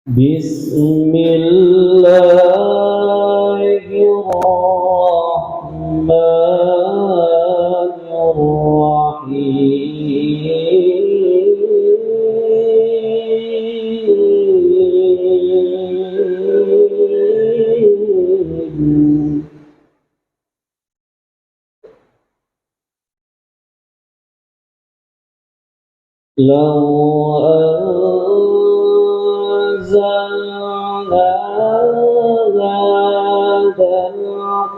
بسم الله الرحمن الرحيم. لو أنزلنا هذا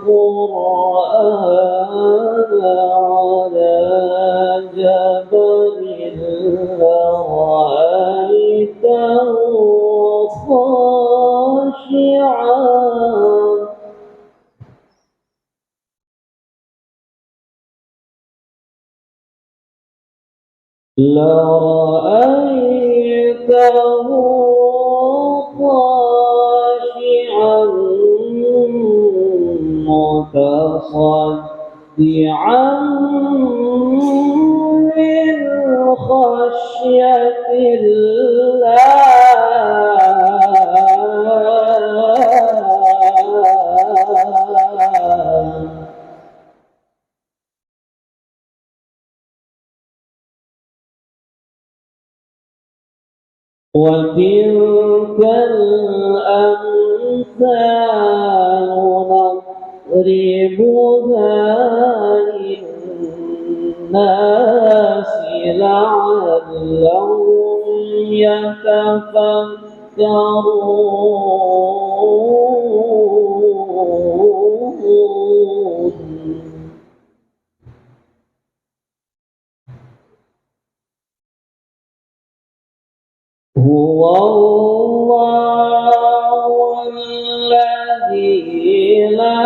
القرآن على جبل لرأيته خاشعا لرأيته خاشعا متصدعا من خشية الله. وتلك الأمثال نضربها للناس لعلهم يتفكرون. هو الله الذي لا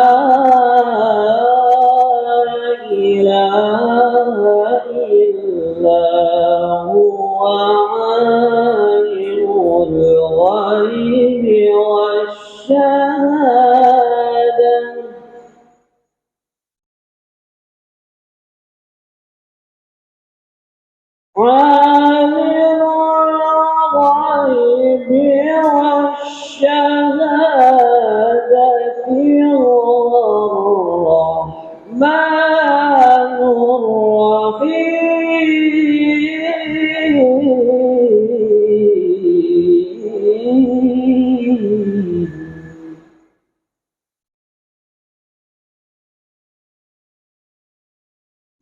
إله إلا هو عالم الغيب والشهادة عالم الغيب والشهادة هو الرحمن الرحيم.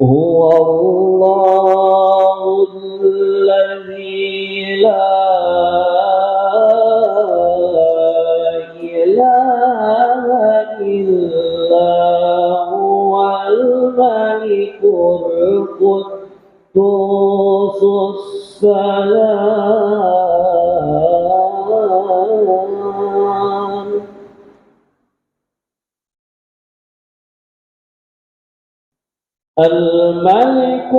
هو الله الذي لا إله إلا هو الملك القدوس السلام. الملك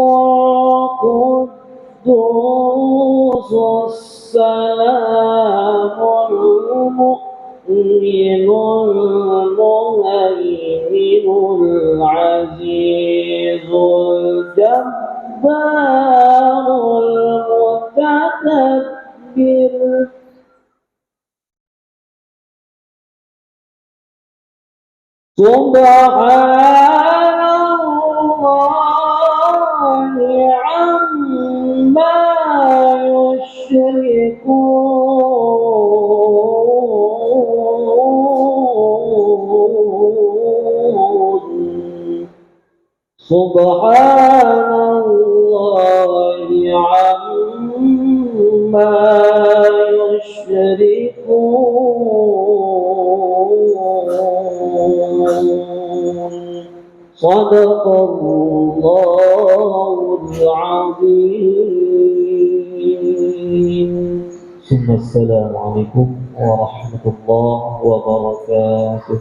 القدوس السلام المؤمن المهيمن العزيز الجبار المتكبر. سبحان الله عما يشركون. سبحان الله عما يشركون. صدق الله العظيم. ثم السلام عليكم ورحمة الله وبركاته.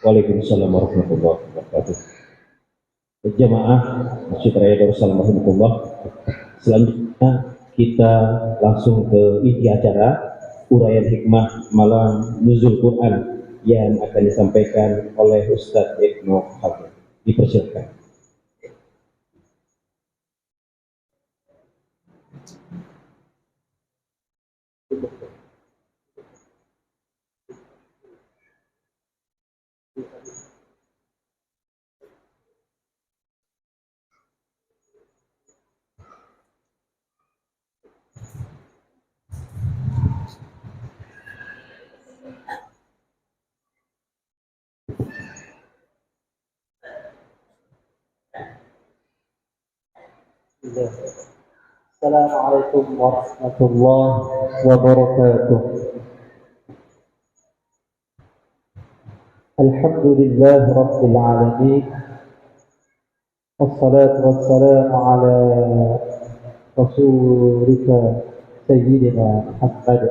Waalaikumsalam warahmatullahi wabarakatuh. Jamaah Masjid Raya Darussalam rahimahullah. Selanjutnya kita langsung ke inti acara uraian hikmah malam nuzul Quran yang akan disampaikan oleh Ustadz Ibnu Hakim. Dipersilakan. السلام عليكم ورحمة الله وبركاته. الحمد لله رب العالمين، والصلاة والسلام على رسولك سيدنا محمد.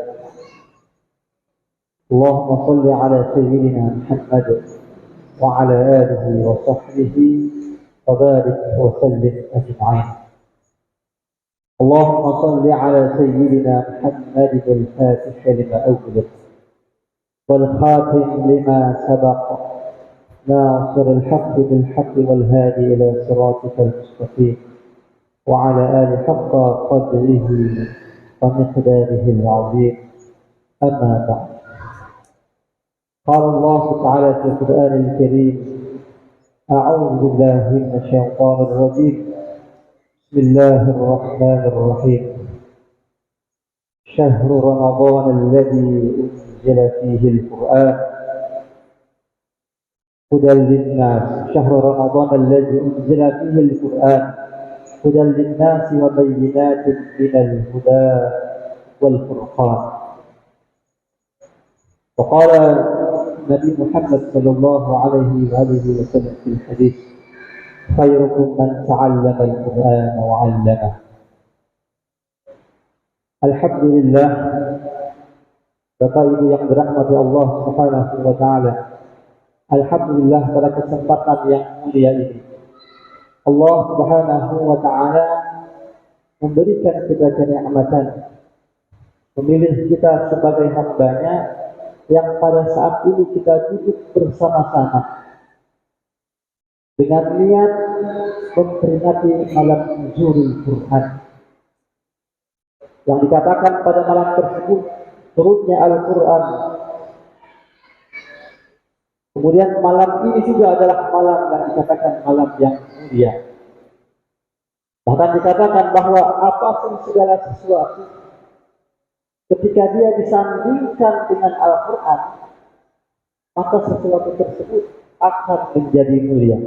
اللهم صل على سيدنا محمد وعلى آله وصحبه وبارك وسلم أجمعين. اللهم صل على سيدنا محمد الفاتح لما أغلق والخاتم لما سبق ناصر الحق بالحق والهادي إلى صراطك المستقيم وعلى آل حق قدره ومقداره العظيم. أما بعد، قال الله تعالى في القرآن الكريم: أعوذ بالله من الشيطان الرجيم، بسم الله الرحمن الرحيم. شهر رمضان الذي أنزل فيه القرآن هدى للناس. شهر رمضان الذي أنزل فيه القرآن هدى للناس وبينات من الهدى والفرقان. وقال النبي محمد صلى الله عليه وآله وسلم في الحديث: خيركم من تعلم القرآن وعلمه. Alhamdulillah, Bapak Ibu yang dirahmati Allah Subhanahu wa taala. Alhamdulillah pada kesempatan yang mulia ini Allah Subhanahu wa taala memberikan kita kenikmatan, memilih kita sebagai hamba-Nya yang pada saat ini kita duduk bersama-sama dengan niat memperingati malam nuzulul Quran, yang dikatakan pada malam tersebut turunnya Al-Quran. Kemudian malam ini juga adalah malam yang dikatakan malam yang mulia. Bahkan dikatakan bahwa apapun segala sesuatu ketika dia disandingkan dengan Al-Quran, maka sesuatu tersebut akan menjadi mulia.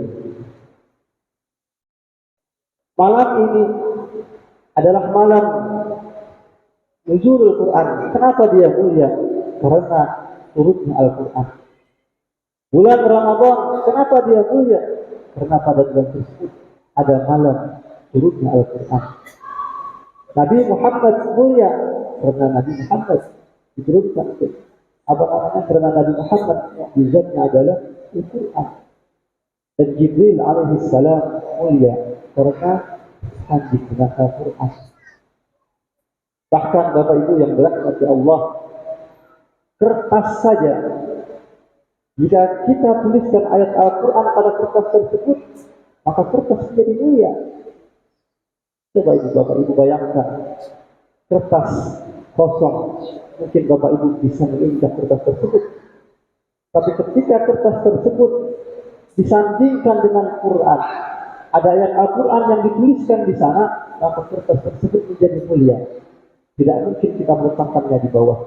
Malam ini adalah malam nuzulul Quran. Kenapa dia mulia? Karena turunnya Al-Quran. Bulan Ramadan, kenapa dia mulia? Karena pada bulan tersebut ada malam turunnya Al-Quran. Nabi Muhammad mulia karena Nabi Muhammad diturunkan. Apa namanya? Karena Nabi Muhammad mukjizatnya adalah Al-Quran. Dan Jibril alaihissalam mulia karena hadir dengan Al-Quran. Bahkan Bapak Ibu yang dirahmati Allah, kertas saja, jika kita tuliskan ayat Al-Quran pada kertas tersebut, maka kertas menjadi mulia. Coba Ibu Bapak Ibu bayangkan, kertas kosong, mungkin Bapak Ibu bisa menginjak kertas tersebut. Tapi ketika kertas tersebut disandingkan dengan Quran, ada ayat Al-Quran yang dituliskan di sana, maka kertas tersebut menjadi mulia. Tidak mungkin kita meletakkannya di bawah.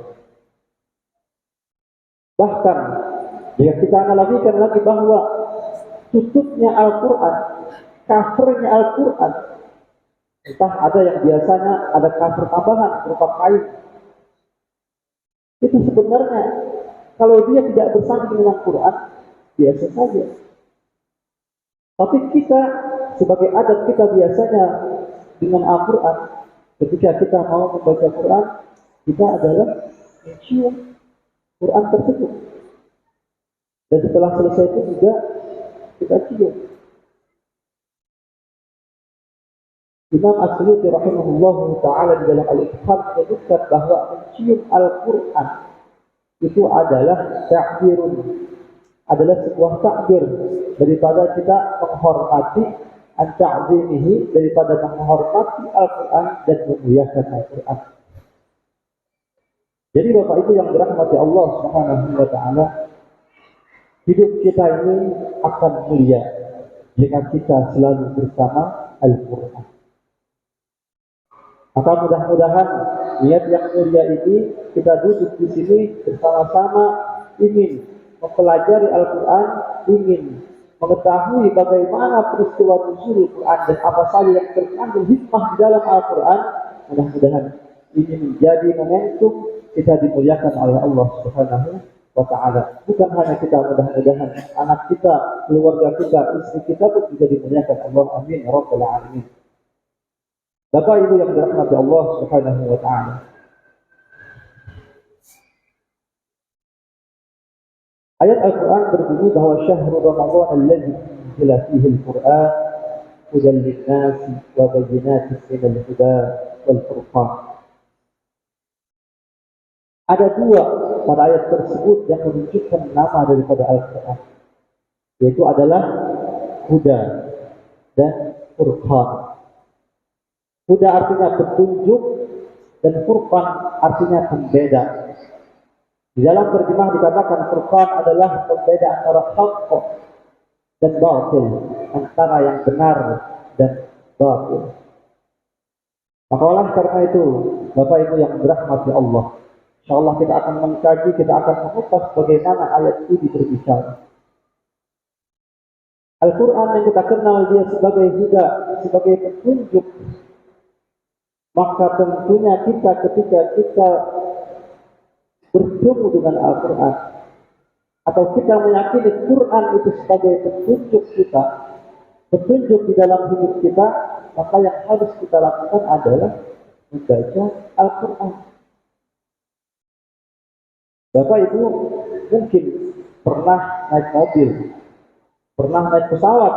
Bahkan jika kita analogikan lagi bahwa tutupnya Al-Quran, covernya Al-Quran, entah ada yang biasanya ada cover tambahan berupa kain, itu sebenarnya kalau dia tidak bersanding dengan Quran, biasa saja. Tapi kita sebagai adat kita biasanya dengan Al-Quran, ketika kita mau membaca Quran, kita adalah mencium Quran tersebut. Dan setelah selesai itu juga kita cium. Imam As-Suyuti rahimahullah ta'ala di dalam Al-Iqham menyebutkan bahwa mencium Al-Quran itu adalah ta'birun, adalah sebuah takbir daripada kita menghormati an-ta'zimihi, daripada menghormati Al-Quran dan memuliakan Al-Quran. Jadi Bapak Ibu yang dirahmati Allah Subhanahu wa taala, hidup kita ini akan mulia jika kita selalu bersama Al-Quran. Maka mudah-mudahan niat yang mulia ini, kita duduk di sini bersama-sama ingin mempelajari Al-Quran, ingin mengetahui bagaimana peristiwa nuzul Quran dan apa saja yang terkandung hikmah di dalam Al-Quran, mudah-mudahan ini menjadi momentum kita dimuliakan oleh Allah Subhanahu wa Ta'ala. Bukan hanya kita, mudah-mudahan anak kita, keluarga kita, istri kita pun juga dimuliakan Allah. Amin ya rabbal alamin. Bapak Ibu yang dirahmati Allah Subhanahu wa Ta'ala, ayat Al-Quran berbunyi bahwa syahrul Ramadan alladzi unzila fihi al-Quran hudan lin-nas wa bayyinatin minal huda wal furqan. Ada dua pada ayat tersebut yang menunjukkan nama daripada Al-Quran, yaitu adalah huda dan furqan. Huda artinya petunjuk dan furqan artinya pembeda. Di dalam terjemah dikatakan furqan adalah pembeda antara haqq dan batil, antara yang benar dan batil. Maka oleh karena itu, Bapak Ibu yang dirahmati Allah, insyaallah kita akan mengkaji, kita akan mengupas bagaimana ayat ini berbicara. Al-Quran yang kita kenal dia sebagai huda, sebagai petunjuk, maka tentunya kita ketika kita bertemu dengan Al-Quran atau kita meyakini Quran itu sebagai petunjuk kita, petunjuk di dalam hidup kita, maka yang harus kita lakukan adalah membaca Al-Quran. Bapak Ibu mungkin pernah naik mobil, pernah naik pesawat,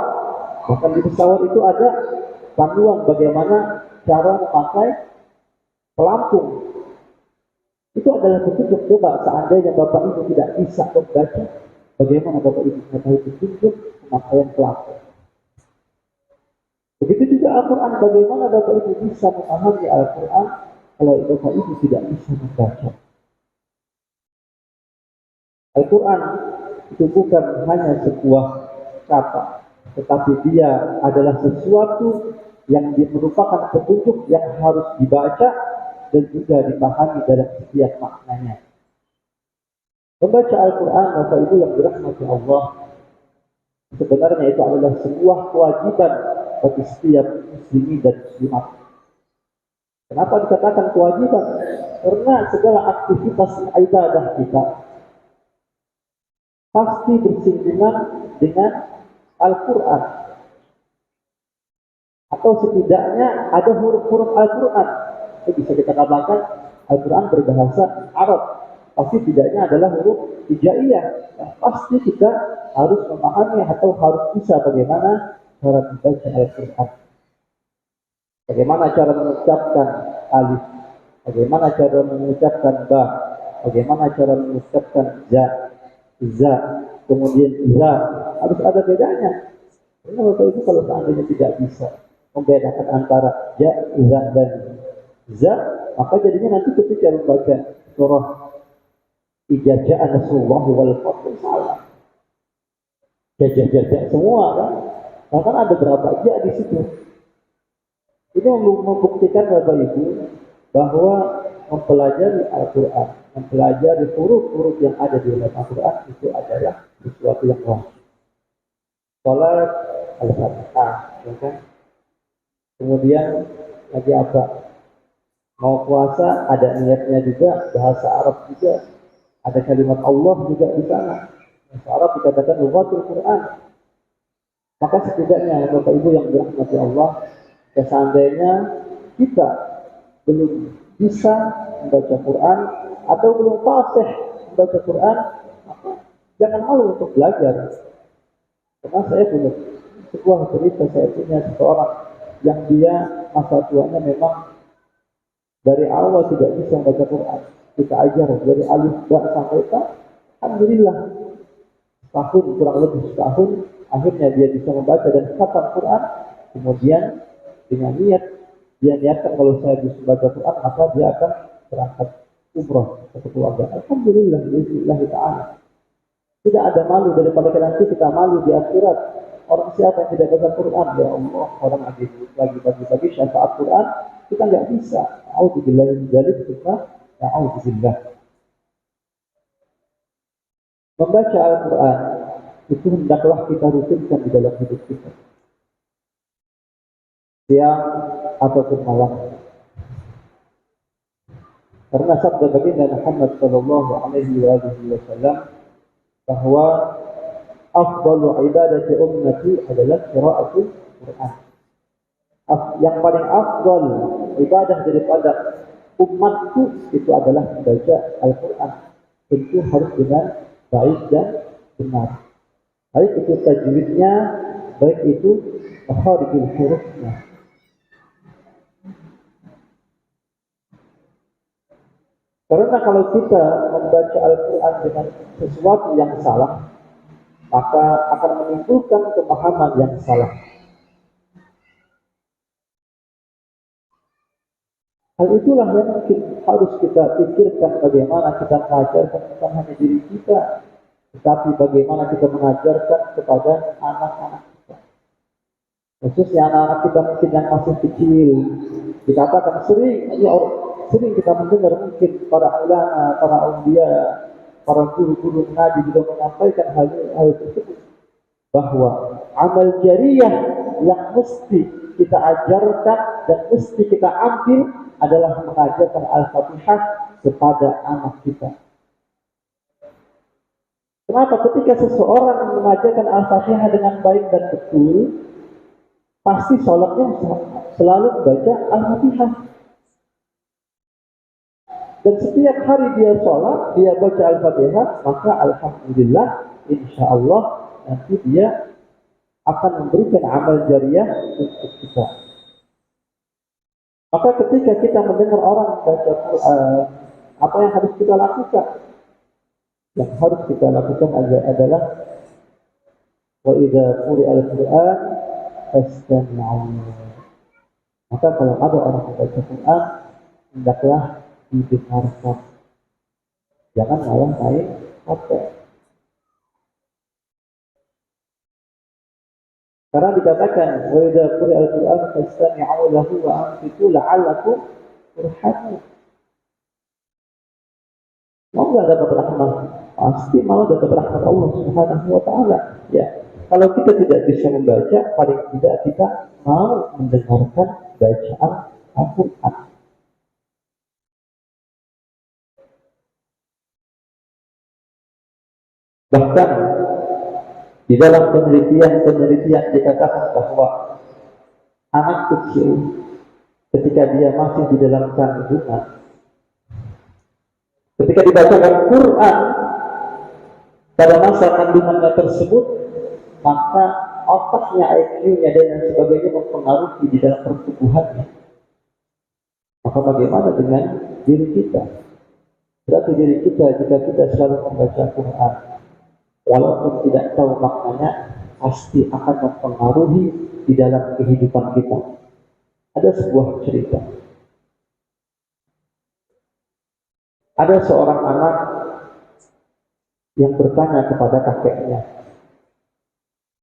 bahkan di pesawat itu ada panduan bagaimana cara memakai pelampung. Itu adalah petunjuk. Coba seandainya Bapak Ibu tidak bisa membaca, bagaimana Bapak Ibu mengetahui petunjuk pemakaian pelampung? Begitu juga Al-Quran, bagaimana Bapak Ibu bisa memahami Al-Quran kalau Bapak Ibu tidak bisa membaca? Al-Quran itu bukan hanya sebuah kata, tetapi dia adalah sesuatu yang merupakan petunjuk yang harus dibaca dan juga dipahami dalam setiap maknanya. Membaca Al-Quran, Bapak Ibu yang dirahmati Allah, sebenarnya itu adalah sebuah kewajiban bagi setiap muslimin dan muslimat. Kenapa dikatakan kewajiban? Karena segala aktivitas ibadah kita pasti bersinggungan dengan Al-Quran, atau setidaknya ada huruf-huruf Al-Quran. Itu bisa kita katakan Al-Quran berbahasa Arab, pasti tidaknya adalah huruf hijaiyah. Pasti kita harus memahami atau harus bisa bagaimana cara membaca Al-Quran, bagaimana cara mengucapkan alif, bagaimana cara mengucapkan ba, bagaimana cara mengucapkan za, kemudian za, harus ada bedanya. Karena Bapak Ibu kalau seandainya tidak bisa membedakan antara ja, za dan za, maka jadinya nanti ketika membaca surah Idza ja'a nasrullahi wal fath salah. Jajah semua kan? Bahkan ada berapa ja di situ. Ini membuktikan Bapak Ibu bahwa mempelajari Al-Quran, mempelajari huruf-huruf yang ada di dalam Al-Quran itu adalah sesuatu yang wajib. Salat Al-Fatihah, ya kan? Kemudian lagi apa? Mau puasa ada niatnya juga, bahasa Arab juga, ada kalimat Allah juga di sana. Bahasa Arab dikatakan lughatul Quran. Maka setidaknya Bapak Ibu yang dirahmati Allah, seandainya kita belum bisa membaca Quran atau belum fasih membaca Quran, maka jangan malu untuk belajar. Karena saya punya sebuah cerita, saya punya seseorang yang dia masa tuanya memang dari awal tidak bisa membaca Quran. Kita ajar dari alif ba sampai ta, alhamdulillah tahun kurang lebih setahun akhirnya dia bisa membaca dan khatam Quran. Kemudian dengan niat, dia niatkan kalau saya bisa membaca Quran maka dia akan berangkat umrah ke keluarga. Alhamdulillah, bismillah ta'ala. Tidak ada malu daripada nanti kita malu di akhirat. Orang siapa yang tidak baca Quran? Ya Allah, orang lagi bagi syafaat Quran, kita nggak bisa. A'udzubillah min dzalik, kita a'udzubillah. Membaca Al-Quran itu hendaklah kita rutinkan di dalam hidup kita, siang ataupun malam. Karena sabda baginda Muhammad sallallahu alaihi wasallam bahwa afdalu ibadati ummati adalah qiraatul Quran. Yang paling afdal ibadah daripada umatku itu adalah membaca Al-Quran. Tentu harus dengan baik dan benar. Baik itu tajwidnya, baik itu makharijul hurufnya. Karena kalau kita membaca Al-Quran dengan sesuatu yang salah, maka akan menimbulkan pemahaman yang salah. Hal itulah yang mungkin harus kita pikirkan, bagaimana kita mengajarkan bukan hanya diri kita, tetapi bagaimana kita mengajarkan kepada anak-anak kita. Khususnya anak-anak kita mungkin yang masih kecil. Dikatakan sering kita mendengar mungkin para ulama, para aulia, para guru-guru ngaji juga menyampaikan hal tersebut, bahwa amal jariyah yang mesti kita ajarkan dan mesti kita ambil adalah mengajarkan Al-Fatihah kepada anak kita. Kenapa? Ketika seseorang mengajarkan Al-Fatihah dengan baik dan betul, pasti sholatnya selalu membaca Al-Fatihah. Dan setiap hari dia sholat, dia baca Al-Fatihah, maka Alhamdulillah, insya Allah nanti dia akan memberikan amal jariyah untuk kita. Maka ketika kita mendengar orang baca Quran, apa yang harus kita lakukan? Yang harus kita lakukan adalah wa idza quri'a al-Qur'an fastami'u. Maka kalau ada orang membaca Quran, hendaklah didengarkan. Jangan malah main HP. Karena dikatakan wa idza quri'a al-Qur'an fastami'u lahu wa ansitu la'allakum turhamun. Mau nggak dapat rahmat? Pasti malah dapat rahmat Allah Subhanahu wa taala. Ya. Kalau kita tidak bisa membaca, paling tidak kita mau mendengarkan bacaan Al-Qur'an. Bahkan di dalam penelitian dikatakan bahwa anak kecil ketika dia masih di dalam kandungan, ketika dibacakan Quran pada masa kandungannya tersebut, maka otaknya, IQ-nya dan lain sebagainya mempengaruhi di dalam pertumbuhannya. Maka bagaimana dengan diri kita? Berarti diri kita, jika kita selalu membaca Quran, walaupun tidak tahu maknanya, pasti akan mempengaruhi di dalam kehidupan kita. Ada sebuah cerita. Ada seorang anak yang bertanya kepada kakeknya,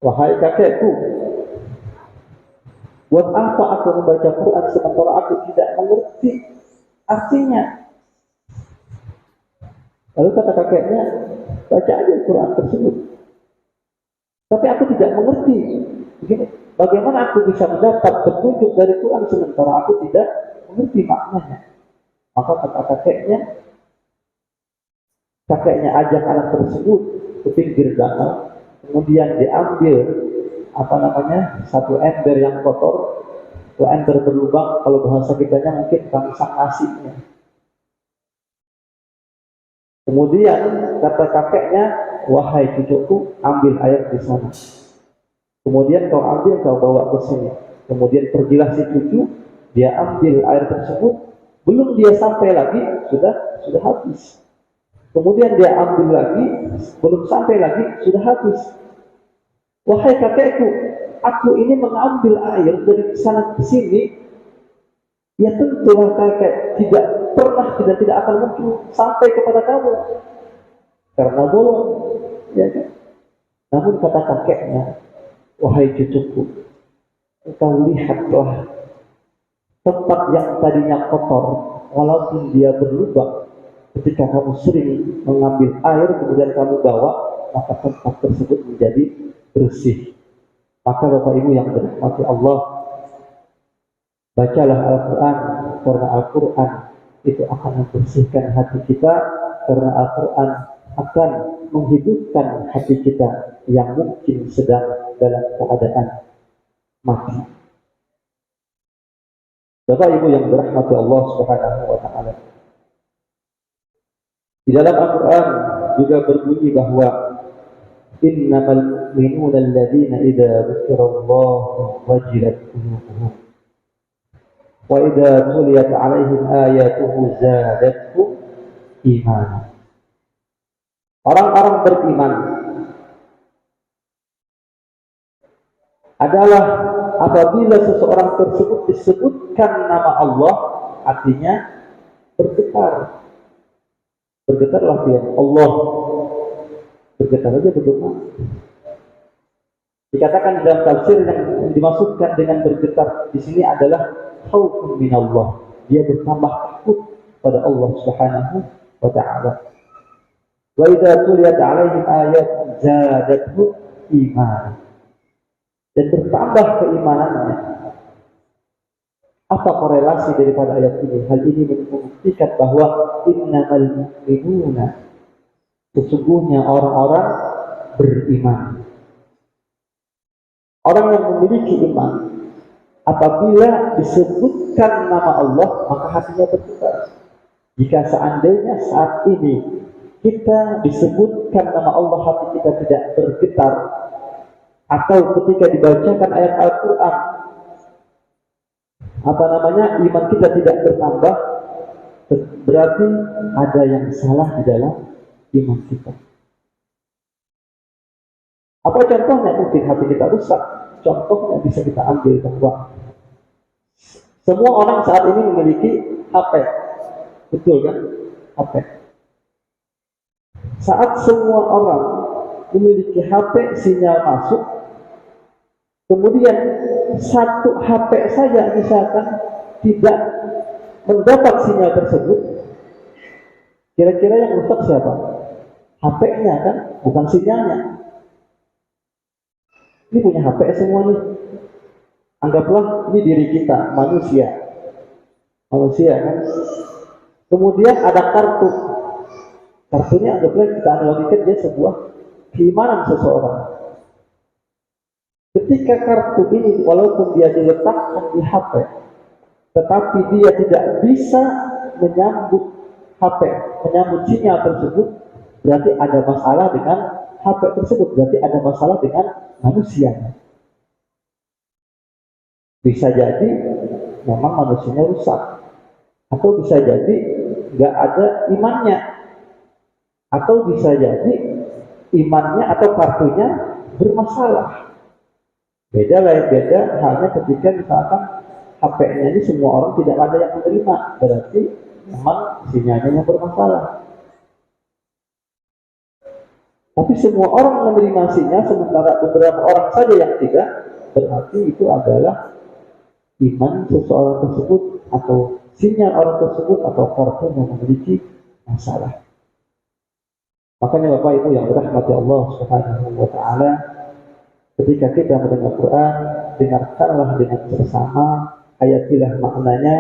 "Wahai kakekku, buat apa aku membaca Quran sementara aku tidak mengerti artinya?" Lalu kata kakeknya, "Baca aja Quran tersebut. Tapi aku tidak mengerti. Begini, bagaimana aku bisa mendapat petunjuk dari Quran sementara aku tidak mengerti maknanya?" Maka kata kakeknya ajak anak tersebut ke pinggir danau, kemudian diambil satu ember yang kotor, atau ember berlubang, kalau bahasa kitanya mungkin tamisang nasinya. Kemudian kata kakeknya, "Wahai cucuku, ambil air di sana. Kemudian kau bawa ke sini." Kemudian pergilah si cucu, dia ambil air tersebut, belum dia sampai lagi sudah habis. Kemudian dia ambil lagi, belum sampai lagi sudah habis. "Wahai kakekku, aku ini mengambil air dari sana ke sini." Ya tentulah kakek tidak akan mungkin sampai kepada kamu karena bolong, ya kan? Namun kata kakeknya, "Wahai cucuku, engkau lihatlah tempat yang tadinya kotor, walaupun dia berlubang, Ketika kamu sering mengambil air kemudian kamu bawa, maka tempat tersebut menjadi bersih. Maka Bapak Ibu yang dirahmati Allah, bacalah Al-Quran, karena Al-Quran itu akan membersihkan hati kita, karena Al-Quran akan menghidupkan hati kita yang mungkin sedang dalam keadaan mati. Bapak Ibu yang dirahmati Allah Subhanahu wa taala. Di dalam Al-Quran juga berbunyi bahwa innamal mu'minuna alladzina idza dzukirallahu wajilat qulubuhum wa idza tuliyat 'alaihim ayatuhu zadatuhum imanan. Orang-orang beriman adalah apabila seseorang tersebut disebutkan nama Allah, artinya bergetar. Bergetarlah dia, Allah. Bergetar aja berdoa. Dikatakan dalam tafsir yang dimaksudkan dengan bergetar di sini adalah khaufun minallah. Dia bertambah takut pada Allah Subhanahu wa taala. Wa idza tuliyat 'alaihim ayat zadatuhum iman. Dan bertambah keimanannya. Apa korelasi daripada ayat ini? Hal ini membuktikan bahwa innamal mu'minuna, sesungguhnya orang-orang beriman. Orang yang memiliki iman, apabila disebutkan nama Allah, maka hatinya bergetar. Jika seandainya saat ini kita disebutkan nama Allah, hati kita tidak bergetar, atau ketika dibacakan ayat Al-Quran, iman kita tidak bertambah, berarti ada yang salah di dalam iman kita. Apa contohnya? Mungkin hati kita rusak. Contohnya bisa kita ambil bahwa semua orang saat ini memiliki HP, betul kan? HP. Saat semua orang memiliki HP, sinyal masuk, kemudian satu HP saja misalkan tidak mendapat sinyal tersebut, kira-kira yang rusak siapa? HP-nya kan, bukan sinyalnya. Ini punya HP semua nih. Anggaplah ini diri kita, manusia kan. Kemudian ada kartu. Kartunya anggaplah kita analogikan dia sebuah keimanan seseorang. Ketika kartu ini walaupun dia diletakkan di HP, tetapi dia tidak bisa menyambut HP, menyambut sinyal tersebut, berarti ada masalah dengan HP tersebut, berarti ada masalah dengan manusianya. Bisa jadi memang manusianya rusak, atau bisa jadi nggak ada imannya, atau bisa jadi imannya atau kartunya bermasalah. Beda halnya ketika misalkan HP-nya ini semua orang tidak ada yang menerima, berarti memang sinyalnya yang bermasalah. Tapi semua orang menerima sinyal, sementara beberapa orang saja yang tidak, berarti itu adalah iman seseorang tersebut atau sinyal orang tersebut atau kartu yang memiliki masalah. Makanya Bapak Ibu yang dirahmati Allah Subhanahu wa taala, ketika kita mendengar Quran, dengarkanlah dengan bersama, hayatilah maknanya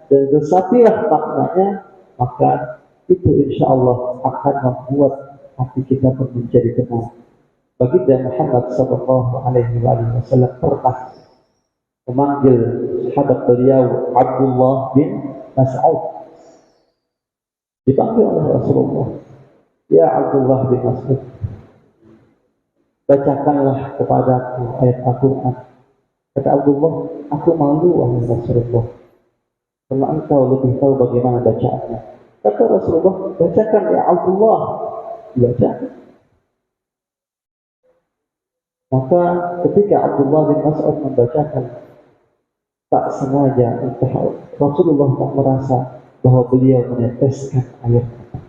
dan resapilah maknanya, maka itu insya Allah akan membuat hati kita pun menjadi tenang. Baginda Muhammad sallallahu alaihi wasallam pernah memanggil sahabat beliau Abdullah bin Mas'ud. Dipanggil oleh Rasulullah, "Ya Abdullah bin Mas'ud, bacakanlah kepadaku ayat Al-Quran." Kata Abdullah, "Aku malu wahai Rasulullah, karena engkau lebih tahu bagaimana bacaannya." Kata Rasulullah, "Bacakan ya Abdullah." Dibacakan. Maka ketika Abdullah bin Mas'ud membacakan, tak sengaja entah Rasulullah tak merasa bahwa beliau meneteskan air mata.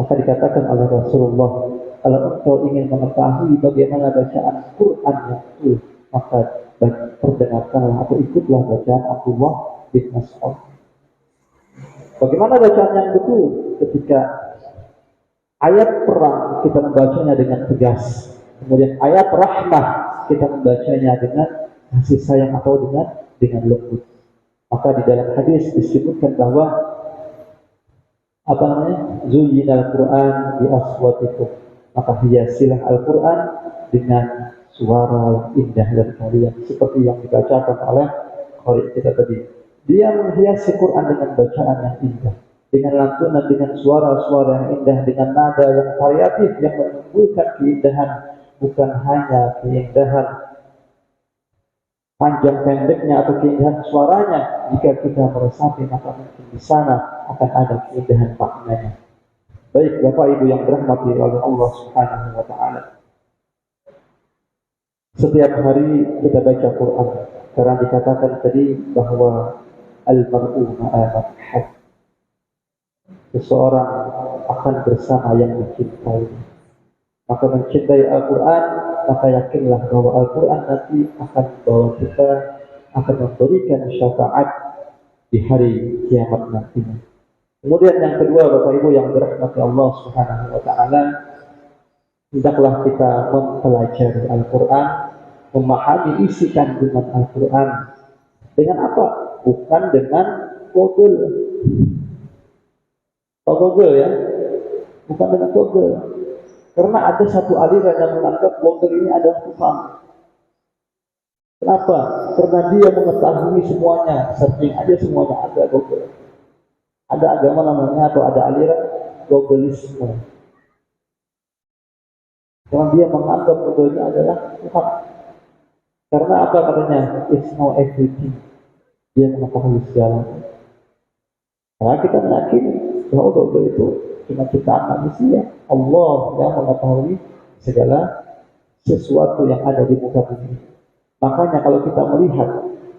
Maka dikatakan oleh Rasulullah, kalau engkau ingin mengetahui bagaimana bacaan Quran yang betul, maka perdengarkanlah atau ikutlah bacaan Abdullah bin Mas'ud. Bagaimana bacaan yang betul? Ketika ayat perang kita membacanya dengan tegas, kemudian ayat rahmah kita membacanya dengan kasih sayang atau dengan lembut. Maka di dalam hadis disebutkan bahwa apa namanya? Zuyyinal Qur'an bi aswatikum. Maka hiasilah Al-Qur'an dengan suara yang indah dari kalian, seperti yang dibacakan oleh qari kita tadi. Dia menghiasi Quran dengan bacaan yang indah, dengan lantunan, dengan suara-suara yang indah, dengan nada yang variatif yang menimbulkan keindahan, bukan hanya keindahan panjang pendeknya atau keindahan suaranya. Jika kita meresapi, maka mungkin di sana akan ada keindahan maknanya. Baik Bapak Ibu yang dirahmati oleh Allah Subhanahu wa taala. Setiap hari kita baca Quran karena dikatakan tadi bahwa al-mar'u ma'a man hab. Seseorang akan bersama yang dicintai. Maka mencintai Al-Quran, maka yakinlah bahwa Al-Quran nanti akan membawa kita, akan memberikan syafaat di hari kiamat nantinya. Kemudian yang kedua, Bapak Ibu yang dirahmati Allah Subhanahu wa taala, hendaklah kita mempelajari Al-Quran, memahami isi kandungan Al-Quran. Dengan apa? Bukan dengan Google. Google ya, bukan dengan Google. Karena ada satu aliran yang menganggap Google ini adalah Tuhan. Kenapa? Karena dia mengetahui semuanya, searching aja semuanya ada Google. Ada agama namanya atau ada aliran Googleisme. Karena dia menganggap Google ini adalah Tuhan. Karena apa katanya? It's know everything. Dia mengetahui segalanya. Karena kita meyakini bahwa Google itu cuma ciptaan manusia. Allah yang mengetahui segala sesuatu yang ada di muka bumi. Makanya kalau kita melihat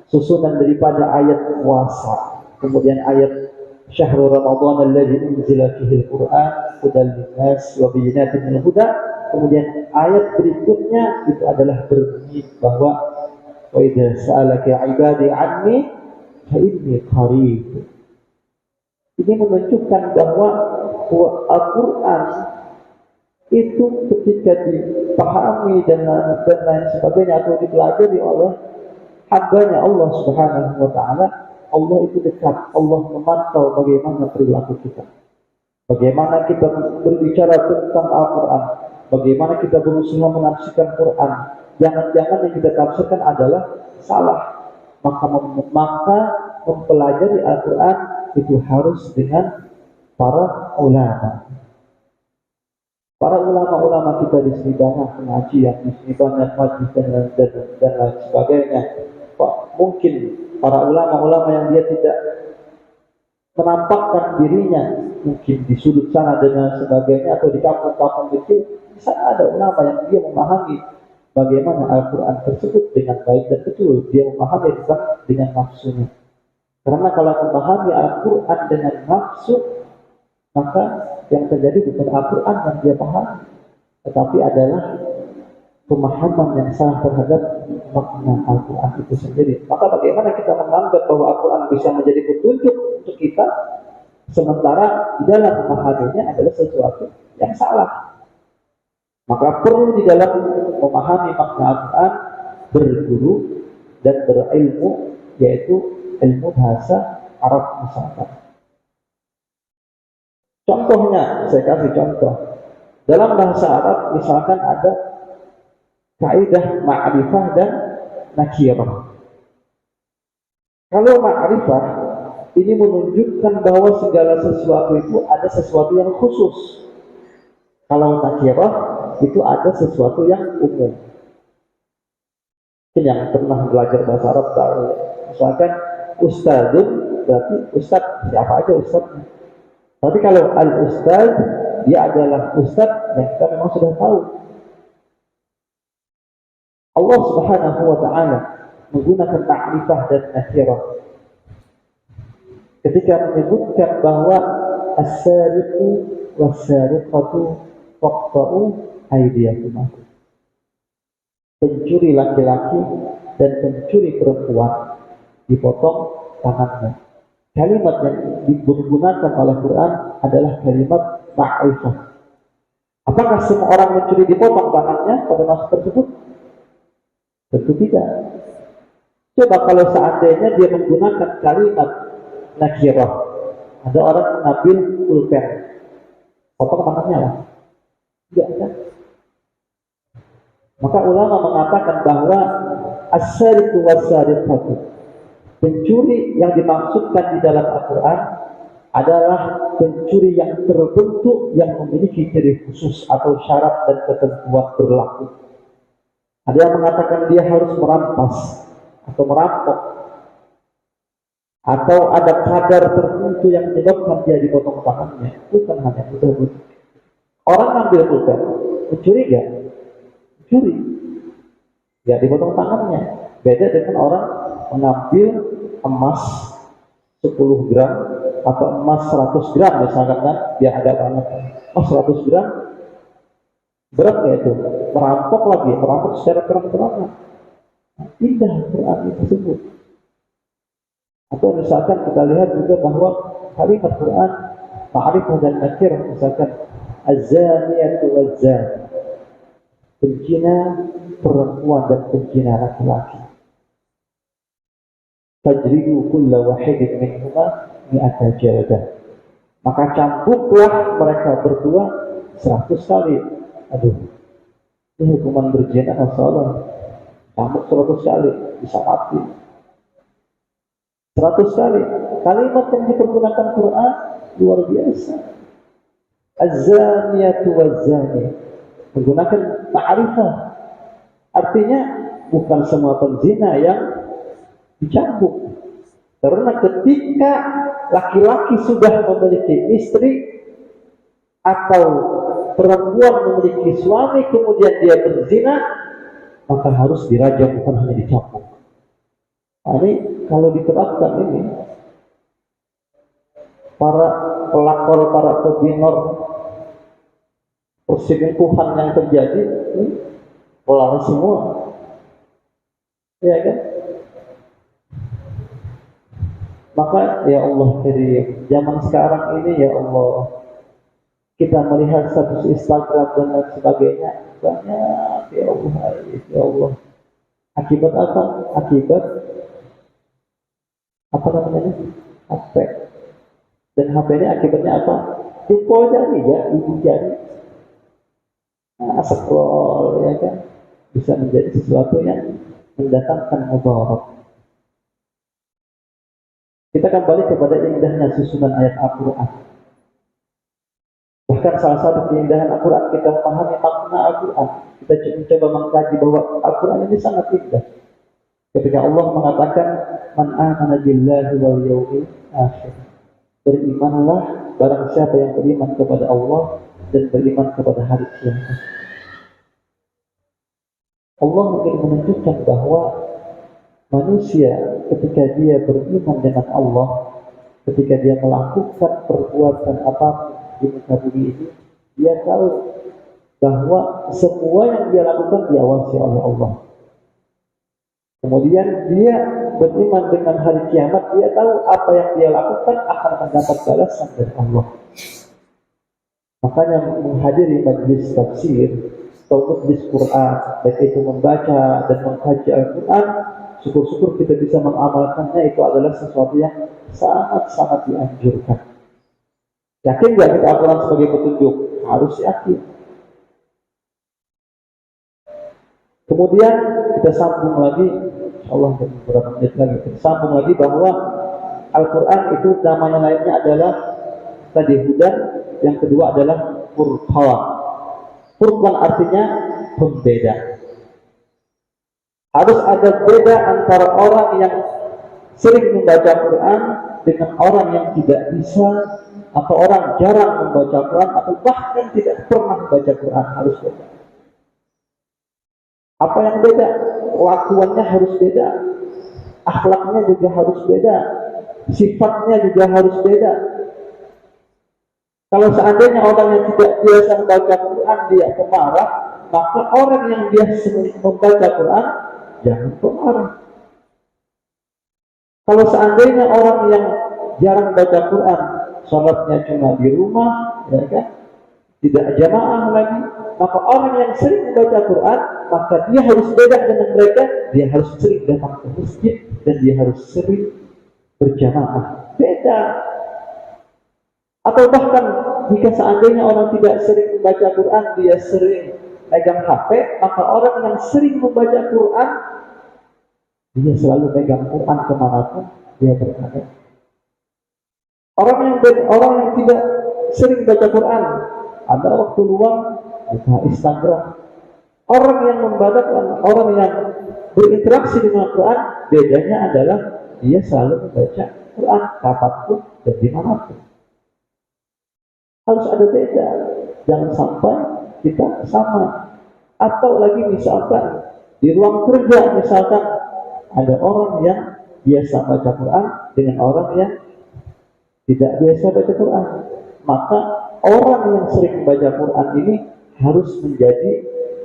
susunan daripada ayat puasa, kemudian ayat syahrul Ramadan alladzi unzila fihi al-Qur'an hudan lin-nas wa bayyinatin minal huda, kemudian ayat berikutnya itu adalah berbunyi bahwa wa idza sa'alaka 'ibadi 'anni fa inni qarib. Ini menunjukkan bahwa Al-Quran itu ketika dipahami dan lain sebagainya atau dipelajari oleh hambanya Allah Subhanahu wa taala, Allah itu dekat. Allah memantau bagaimana perilaku kita, bagaimana kita berbicara tentang Al-Quran, bagaimana kita berusaha menafsirkan Quran. Jangan-jangan yang kita tafsirkan adalah salah. Maka mempelajari Al-Quran itu harus dengan para ulama. Para ulama-ulama kita di sini banyak pengajian, di sini banyak majlis dan lain sebagainya. Mungkin para ulama-ulama yang dia tidak menampakkan dirinya, mungkin di sudut sana dan sebagainya, atau di kampung-kampung kecil, bisa ada ulama yang dia memahami bagaimana Al-Quran tersebut dengan baik dan betul. Dia memahami dengan nafsunya. Karena kalau memahami Al-Quran dengan nafsu, maka yang terjadi bukan Al-Quran yang dia pahami, tetapi adalah pemahaman yang salah terhadap makna Al-Quran itu sendiri. Maka bagaimana kita menganggap bahwa Al-Quran bisa menjadi petunjuk untuk kita, sementara di dalam memahaminya adalah sesuatu yang salah. Maka perlu di dalam memahami makna Al-Quran berguru dan berilmu, yaitu ilmu bahasa Arab misalkan. Contohnya, saya kasih contoh. Dalam bahasa Arab misalkan ada kaidah ma'rifah dan nakirah. Kalau ma'rifah ini menunjukkan bahwa segala sesuatu itu ada sesuatu yang khusus. Kalau nakirah itu ada sesuatu yang umum. Mungkin yang pernah belajar bahasa Arab tahu. Misalkan ustadzun berarti ustadz, siapa aja ustadznya. Tapi kalau al-ustadz, dia adalah ustadz yang kita memang sudah tahu. Allah Subhanahu wa ta'ala menggunakan ma'rifah dan nakirah ketika menyebutkan bahwa as-sariqu was-sariqatu faqta'u aydiyakum. Pencuri laki-laki dan pencuri perempuan dipotong tangannya. kalimat yang digunakan oleh Quran adalah kalimat ma'rifah. Apakah semua orang mencuri dipotong tangannya pada masa tersebut? Tentu tidak. Coba kalau seandainya dia menggunakan kalimat nakirah, ada orang mengambil pulpen, potong tangannya lah. Tidak kan? Maka ulama mengatakan bahwa as-sariqu was-sariqatu, pencuri yang dimaksudkan di dalam Al-Quran adalah pencuri yang terbentuk yang memiliki ciri khusus atau syarat dan ketentuan berlaku. Ada yang mengatakan dia harus merampas atau merampok, atau ada kadar tertentu yang menyebabkan dia dipotong tangannya. Bukan hanya itu. Orang ambil pulpen, mencuri gak? Mencuri, ya dipotong tangannya. Beda dengan orang mengambil emas 10 gram atau emas 100 gram misalkan, kan dia ada banget. Oh 100 gram berat ya itu, merampok secara terang-terangan. Indah Quran tersebut. Atau misalkan kita lihat juga bahwa kalimat Quran ma'rifah dan nakirah, misalkan az-zaniyatu waz-zani, penzina perempuan dan penzina laki-laki, fajridu kulla wahidin minhuma mi'ata jaldah, maka cambuklah mereka berdua 100 kali. Aduh, ini hukuman berzina masalah. Cambuk 100 kali bisa mati. 100 kali. Kalimat yang dipergunakan Quran luar biasa. Az-zaniyatu waz-zani, menggunakan ma'rifah. Artinya bukan semua penzina yang dicambuk. Karena ketika laki-laki sudah memiliki istri atau perempuan memiliki suami kemudian dia berzina, maka harus dirajam, bukan hanya dicambuk. Nah, ini kalau diterapkan ini, para pelakor, para pebinor perselingkuhan yang terjadi ini kelar semua, ya kan? Maka ya Allah, dari zaman sekarang ini ya Allah, kita melihat status Instagram dan lain sebagainya banyak, ya Allah, ya Allah. Akibat apa? Akibat apa namanya? HP. Dan HP ini akibatnya apa? Jempol jari ya, ibu jari. Scroll, ya kan? Bisa menjadi sesuatu yang mendatangkan mudarat. Kita kembali kepada indahnya susunan ayat Al-Quran. Bahkan salah satu keindahan Al-Quran, kita memahami makna Al-Quran. Kita coba mengkaji bahwa Al-Quran ini sangat indah. Ketika Allah mengatakan, Man amana billahi wal yawmil akhir, berimanlah barang siapa yang beriman kepada Allah dan beriman kepada hari kiamat. Allah mungkin menunjukkan bahwa manusia ketika dia beriman dengan Allah, ketika dia melakukan perbuatan apapun di muka bumi ini, dia tahu bahwa semua yang dia lakukan diawasi oleh Allah. Kemudian dia beriman dengan hari kiamat, dia tahu apa yang dia lakukan akan mendapat balasan dari Allah. Makanya menghadiri majlis tafsir atau majlis Quran, baik itu membaca dan mengkaji Al-Quran, syukur-syukur kita bisa mengamalkannya, itu adalah sesuatu yang sangat-sangat dianjurkan. Yakin nggak kita Al-Quran sebagai petunjuk? Harus yakin. Kemudian kita sambung lagi, insyaallah beberapa menit lagi, kita sambung lagi bahwa Al-Quran itu namanya lainnya adalah tadi hudan, yang kedua adalah Furqan. Furqan artinya pembeda. Harus ada beda antara orang yang sering membaca Quran dengan orang yang tidak bisa, atau orang jarang membaca Quran, atau bahkan tidak pernah membaca Quran. Harus beda. Apa yang beda? Lakuannya harus beda, akhlaknya juga harus beda, sifatnya juga harus beda. Kalau seandainya orang yang tidak biasa membaca Quran dia pemarah, maka orang yang biasa membaca Quran jangan pemarah. Kalau seandainya orang yang jarang baca Quran, sholatnya cuma di rumah, ya kan? Tidak jamaah lagi, maka orang yang sering membaca Quran, maka dia harus beda dengan mereka. Dia harus sering datang ke masjid dan dia harus sering berjamaah. Beda. Atau bahkan jika seandainya orang tidak sering membaca Quran, dia sering pegang HP, maka orang yang sering membaca Quran, dia selalu pegang Quran kemanapun dia berada. Orang yang tidak sering baca Quran, ada waktu luang buka Instagram. Orang yang membadakan, orang yang berinteraksi dengan Quran, bedanya adalah dia selalu membaca Quran kapanpun dan dimanapun. Harus ada beda, jangan sampai kita sama. Atau lagi misalkan di ruang kerja, misalkan ada orang yang biasa baca Quran dengan orang yang tidak biasa baca Quran, maka orang yang sering baca Quran ini harus menjadi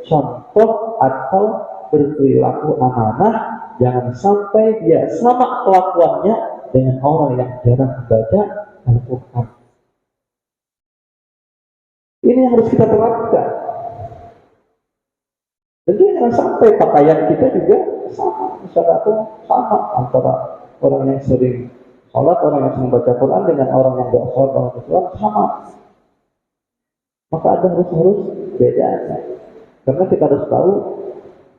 contoh atau berperilaku amanah. Jangan sampai dia sama kelakuannya dengan orang yang jarang membaca Al-Quran. Ini yang harus kita terapkan. Tentu jangan sampai pakaian kita juga sama, misalnya sama antara orang yang sering sholat, orang yang sering baca Quran dengan orang yang tidak sholat, orang yang Quran sama. Maka ada harus bedanya. Karena kita harus tahu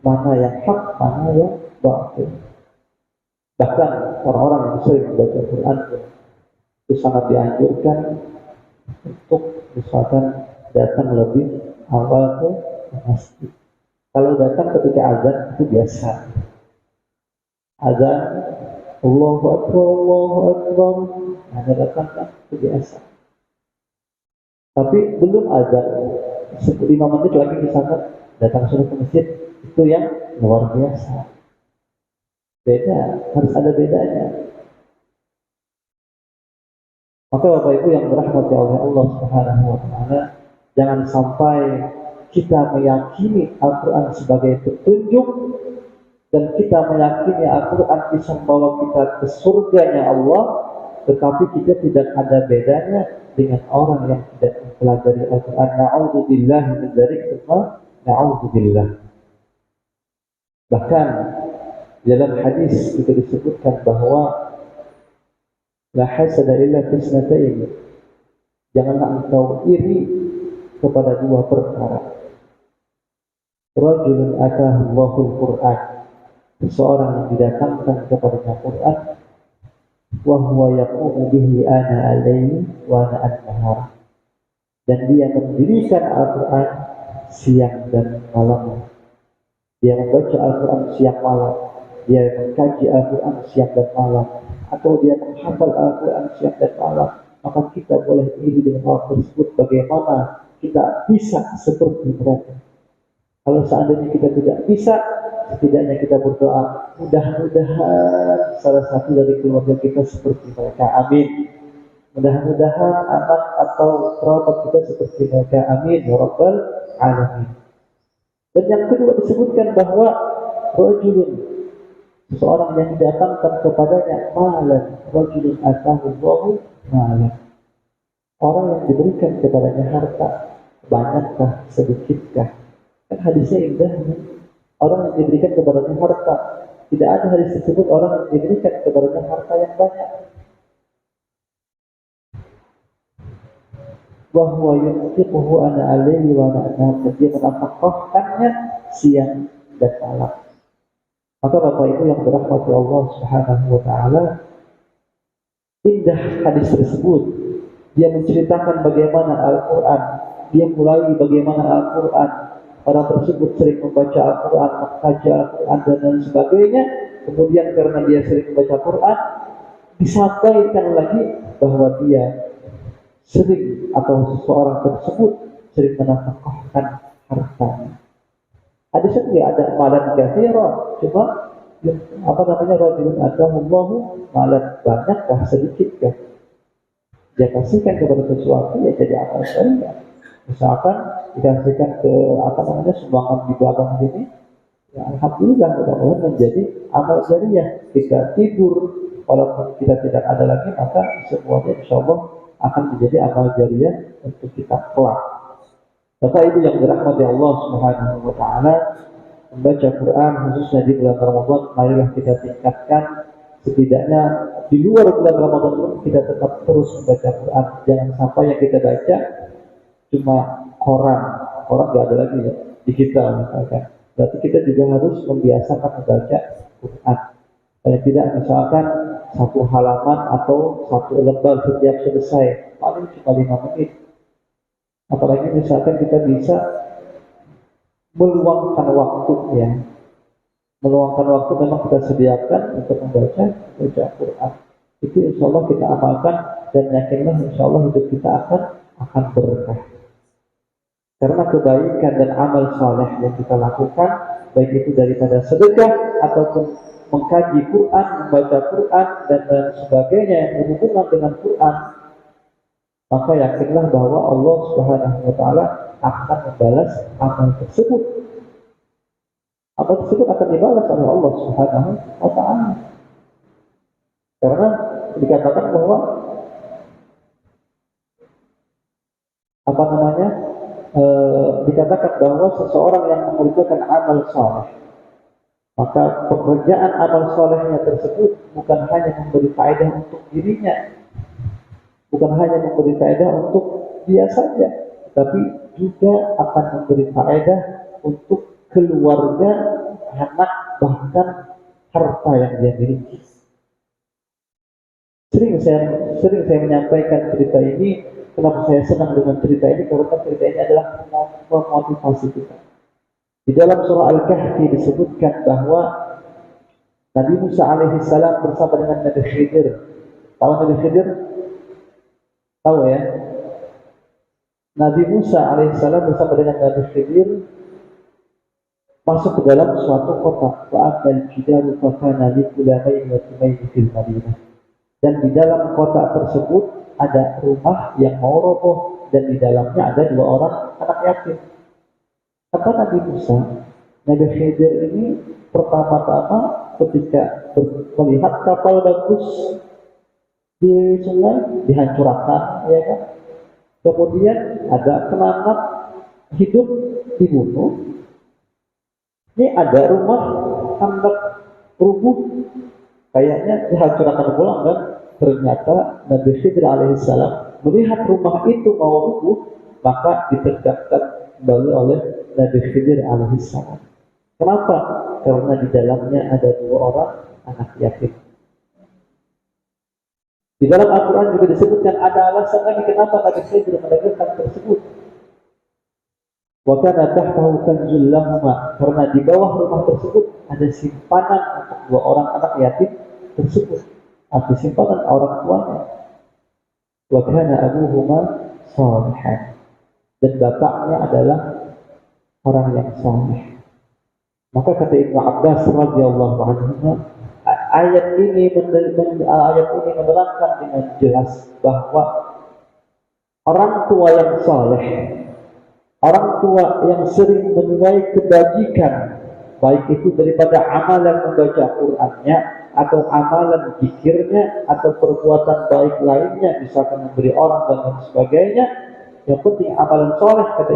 mana yang hak, mana yang batil. Bahkan orang-orang yang sering membaca Quran itu sangat dianjurkan untuk misalkan datang lebih awal ke masjid. Kalau datang ketika azan itu biasa. Azan Allahu Akbar, Allahu Akbar, ada datang kan itu biasa. Tapi belum azan 5 menit lagi misalkan datang sudah ke masjid, itu yang luar biasa. Beda, harus ada bedanya. Maka Bapak Ibu yang dirahmati oleh Allah Subhanahu wa taala, jangan sampai kita meyakini Al-Quran sebagai petunjuk dan kita meyakini Al-Quran bisa membawa kita ke surganya Allah, tetapi kita tidak ada bedanya dengan orang yang tidak mempelajari Al-Quran. Na'udzubillah min dzalik, na'udzubillah. Bahkan dalam hadis juga disebutkan bahwa la hasada illa fisnatain, janganlah engkau iri kepada 2 perkara. Rajulun atahu Allahul Qur'an, seseorang yang didatangkan kepadanya Quran, wa huwa yaqumu bihi ana al-laili wa ana an-nahar, dan dia mendirikan Al-Quran siang dan malam. Dia membaca Al-Quran siang malam, dia mengkaji Al-Quran siang dan malam, atau dia menghafal Al-Quran siang dan malam. Maka kita boleh iri dengan hal tersebut. Bagaimana kita bisa seperti mereka? Kalau seandainya kita tidak bisa, setidaknya kita berdoa, mudah-mudahan salah satu dari keluarga kita seperti mereka. Amin. Mudah-mudahan anak atau kerabat kita seperti mereka. Amin ya rabbal alamin. Dan yang kedua disebutkan bahwa rajulun, seseorang yang didatangkan kepadanya malan, rajulun atahu Allahu malan, orang yang diberikan kepadanya harta, banyakkah sedikitkah? Kan hadisnya indah, orang yang diberikan kepadanya harta. Tidak ada hadis tersebut orang yang diberikan kepadanya harta yang banyak. Wa huwa yunfiquhu ana alayhi wa ana anam, dia menafkahkannya siang dan malam. Maka Bapak Ibu yang dirahmati Allah Subhanahu wa taala, indah hadis tersebut. Dia menceritakan bagaimana Al-Quran, dia mulai bagaimana Al-Quran, orang tersebut sering membaca Al-Quran, mengkaji Al-Quran dan lain sebagainya. Kemudian karena dia sering membaca Quran, disampaikan lagi bahwa dia sering atau seseorang tersebut sering menafkahkan hartanya. Hadisnya tidak ada malan katsira, cuma rajulun atahu Allahu malan, banyakkah sedikitkah? Dia kasihkan kepada sesuatu, ya jadi amal syariah. Misalkan dikasihkan ke sumbangan di belakang sini, ya alhamdulillah mudah-mudahan menjadi amal syariah. Kita tidur walaupun kita tidak ada lagi, maka semuanya insya Allah akan menjadi amal jariah untuk kita kelak. Bapak Ibu yang dirahmati Allah Subhanahu wa taala, membaca Quran khususnya di bulan Ramadan, marilah kita tingkatkan. Setidaknya di luar bulan Ramadan pun kita tetap terus membaca Quran. Jangan sampai yang kita baca cuma koran nggak ada lagi ya, digital misalkan. Berarti kita juga harus membiasakan membaca Quran. Paling tidak misalkan satu halaman atau satu lembar setiap selesai, paling cuma 5 menit. Apalagi misalkan kita bisa meluangkan waktu ya. Meluangkan waktu memang kita sediakan untuk membaca Quran. Itu insya Allah kita amalkan dan yakinlah insya Allah hidup kita akan berkah. Karena kebaikan dan amal saleh yang kita lakukan, baik itu daripada sedekah ataupun mengkaji Quran, membaca Quran dan sebagainya yang berhubungan dengan Quran, maka yakinlah bahwa Allah Subhanahu wa taala akan membalas amal tersebut. Amal tersebut akan dibalas oleh Allah Subhanahu wa taala. Karena dikatakan bahwa dikatakan bahwa seseorang yang mengerjakan amal saleh, maka pekerjaan amal solehnya tersebut bukan hanya memberi faedah untuk dirinya, bukan hanya memberi faedah untuk dia saja, tapi juga akan memberi faedah untuk keluarga, anak, bahkan harta yang dia miliki. Sering saya menyampaikan cerita ini. Kenapa saya senang dengan cerita ini? Karena cerita ini adalah memotivasi kita. Di dalam surah Al-Kahfi disebutkan bahwa Nabi Musa alaihissalam bersama dengan Nabi Khidir. Tahu Nabi Khidir? Tahu ya? Nabi Musa alaihissalam bersama dengan Nabi Khidir masuk ke dalam suatu kota. Wa'amal jidaru fakana likulamain wa tumaini fil Madinah. Dan di dalam kota tersebut ada rumah yang mau roboh dan di dalamnya ada 2 orang anak yatim. Kata Nabi Musa, Nabi Khidir ini pertama-tama ketika melihat kapal bagus di sungai dihancurkan, ya kan? Kemudian ada penanam hidup dibunuh. Ini ada rumah hendak rubuh, kayaknya dihancurkan pulang kan? Ternyata Nabi Khidir alaihissalam melihat rumah itu mau rubuh, maka ditegakkan kembali oleh Nabi Khidir alaihissalam. Kenapa? Karena di dalamnya ada 2 orang anak yatim. Di dalam Al-Quran juga disebutkan ada alasan lagi kenapa Nabi Khidir menegakkan tersebut. Wa kana tahtahu kanzul lahuma, karena di bawah rumah tersebut ada simpanan untuk 2 orang anak yatim tersebut. Ada simpanan orang tuanya. Wa kana abuhuma shalihan, dan bapaknya adalah orang yang saleh. Maka kata Ibnu Abbas radhiyallahu anhu, ayat ini menerangkan dengan jelas bahwa orang tua yang saleh, orang tua yang sering menuai kebajikan, baik itu daripada amalan membaca Qur'annya atau amalan zikirnya atau perbuatan baik lainnya, misalkan memberi orang dan lain sebagainya, yang penting amalan soleh kata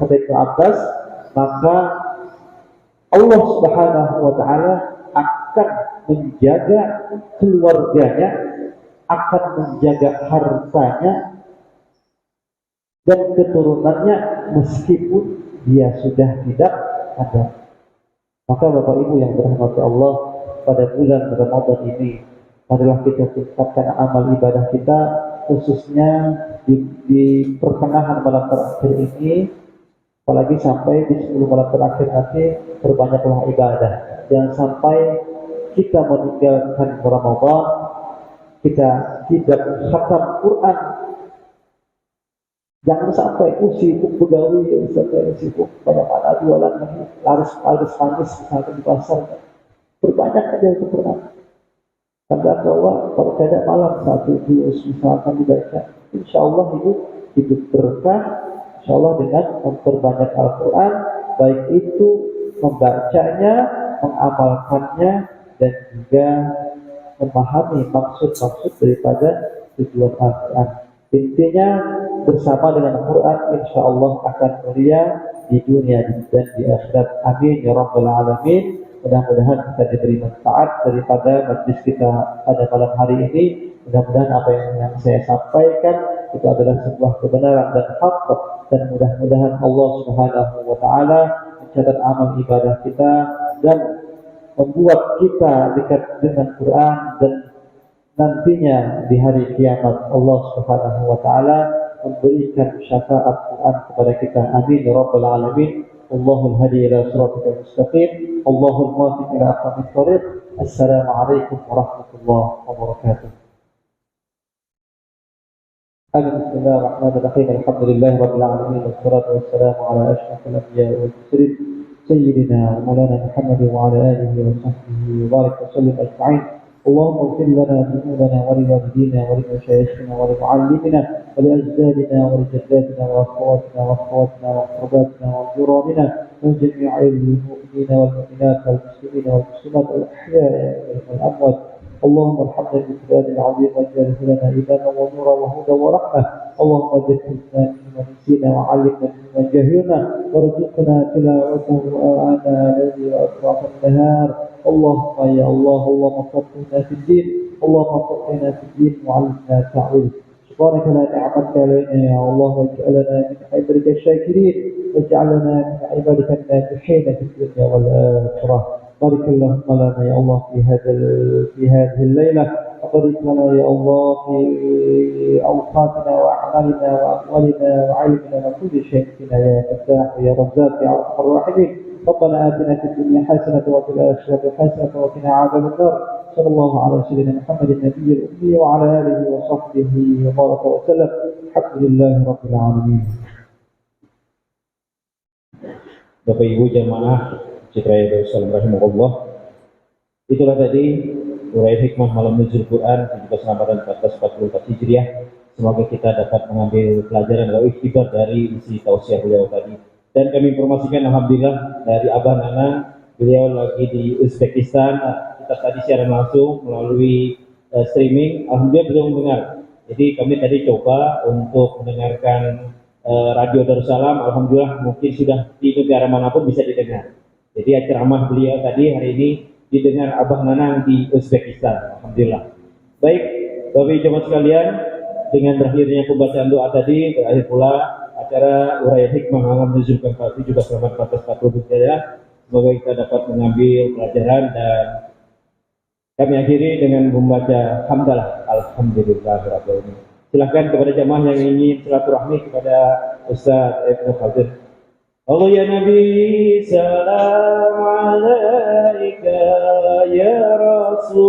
Ibnu Abbas, maka Allah Subhanahu wa taala akan menjaga keluarganya, akan menjaga hartanya dan keturunannya meskipun dia sudah tidak ada. Maka Bapak Ibu yang dirahmati Allah, pada bulan Ramadan ini adalah kita tingkatkan amal ibadah kita, khususnya di pertengahan malam terakhir ini, apalagi sampai di 10 malam terakhir nanti berbanyaklah ibadah. Jangan sampai kita meninggalkan Ramadan, kita tidak khatam Quran. Jangan sampai sibuk begawi, sampai sibuk banyak mana jualan lagi, laris manis misalkan di pasar. Berbanyak aja itu Quran. Karena bahwa kalau tidak malam 1 juz misalkan dibaca, insya Allah hidup berkah, insya Allah dengan memperbanyak Al-Quran, baik itu membacanya, mengamalkannya, dan juga memahami maksud-maksud daripada tujuan Al-Quran. Intinya bersama dengan Al-Quran insya Allah akan mulia di dunia dan di akhirat. Amin ya rabbal alamin. Mudah-mudahan kita diberi manfaat daripada majlis kita pada malam hari ini. Mudah-mudahan apa yang saya sampaikan itu adalah sebuah kebenaran dan hak, dan mudah-mudahan Allah Subhanahu wa taala mencatat amal ibadah kita dan membuat kita dekat dengan Quran, dan nantinya di hari kiamat Allah Subhanahu wa taala memberikan syafaat Quran kepada kita. Amin ya rabbal alamin. Allahul hadi ila siratal mustaqim. Allahul muwaffiq ila aqwamit thoriq. Assalamualaikum warahmatullahi wabarakatuh. Bismillahirrahmanirrahim. Alhamdulillahi rabbil alamin wassalatu wassalamu ala asyrafil anbiya'i wal mursalin sayyidina wa maulana Muhammad wa ala alihi wa sahbihi wa barik wa sallim ajma'in. اللهم اغفر لنا ذنوبنا ولوالدينا ولمشايخنا ولمعلمنا ولأجدادنا ولجداتنا وأخواتنا وأخواتنا وأقرباتنا وجيراننا وجميع المؤمنين والمؤمنات والمسلمين والمسلمات الأحياء والأموات. اللهم ارحمنا بالقرآن العظيم واجعله لنا إماما ونورا وهدى ورحمة. اللهم ذكرنا مما نسينا وعلمنا مما جهلنا وارزقنا تلاوته آناء الليل وأطراف النهار. اللهم يا الله اللهم فقهنا في الدين، اللهم فقهنا في الدين وعلمنا التعويل. سبحانك لا نعمة علينا يا الله، واجعلنا من عبادك الشاكرين، واجعلنا من عبادك الناجحين في الدنيا والآخرة. بارك اللهم لنا يا الله في هذه الليلة، وبارك لنا يا الله في أوقاتنا وأعمالنا وأموالنا وعلمنا وكل شيء فينا يا فتاح يا رزاق يا أرحم الراحمين. ربنا آتنا في الدنيا حسنة وفي الآخرة حسنة وقنا عذاب النار. صلى الله على سيدنا محمد النبي الأمي وعلى آله وصحبه وبارك وسلم. الحمد لله رب العالمين. Bapak Ibu jamaah Citra Yerusalem rahimahullah, itulah tadi uraian hikmah malam nuzul Quran 17 Ramadan 1444 Hijriah. Semoga kita dapat mengambil pelajaran atau iktibar dari isi tausiah beliau tadi. Dan kami informasikan alhamdulillah dari Abah Nana, beliau lagi di Uzbekistan. Kita tadi siaran langsung melalui streaming, alhamdulillah beliau mendengar. Jadi kami tadi coba untuk mendengarkan Radio Darussalam, alhamdulillah mungkin sudah di negara manapun bisa didengar. Jadi ceramah beliau tadi hari ini didengar Abah Nanang di Uzbekistan, alhamdulillah. Baik, Bapak Ibu jemaah sekalian, dengan berakhirnya pembacaan doa tadi, berakhir pula acara uraian hikmah malam nuzul Quran juga selama 1440 Hijriah. Semoga kita dapat mengambil pelajaran, dan kami akhiri dengan membaca hamdalah alhamdulillahirabbil alamin. Silakan kepada jamaah yang ingin silaturahmi kepada Ustaz Ibnu Fadil. Allah ya Nabi salam alaikum.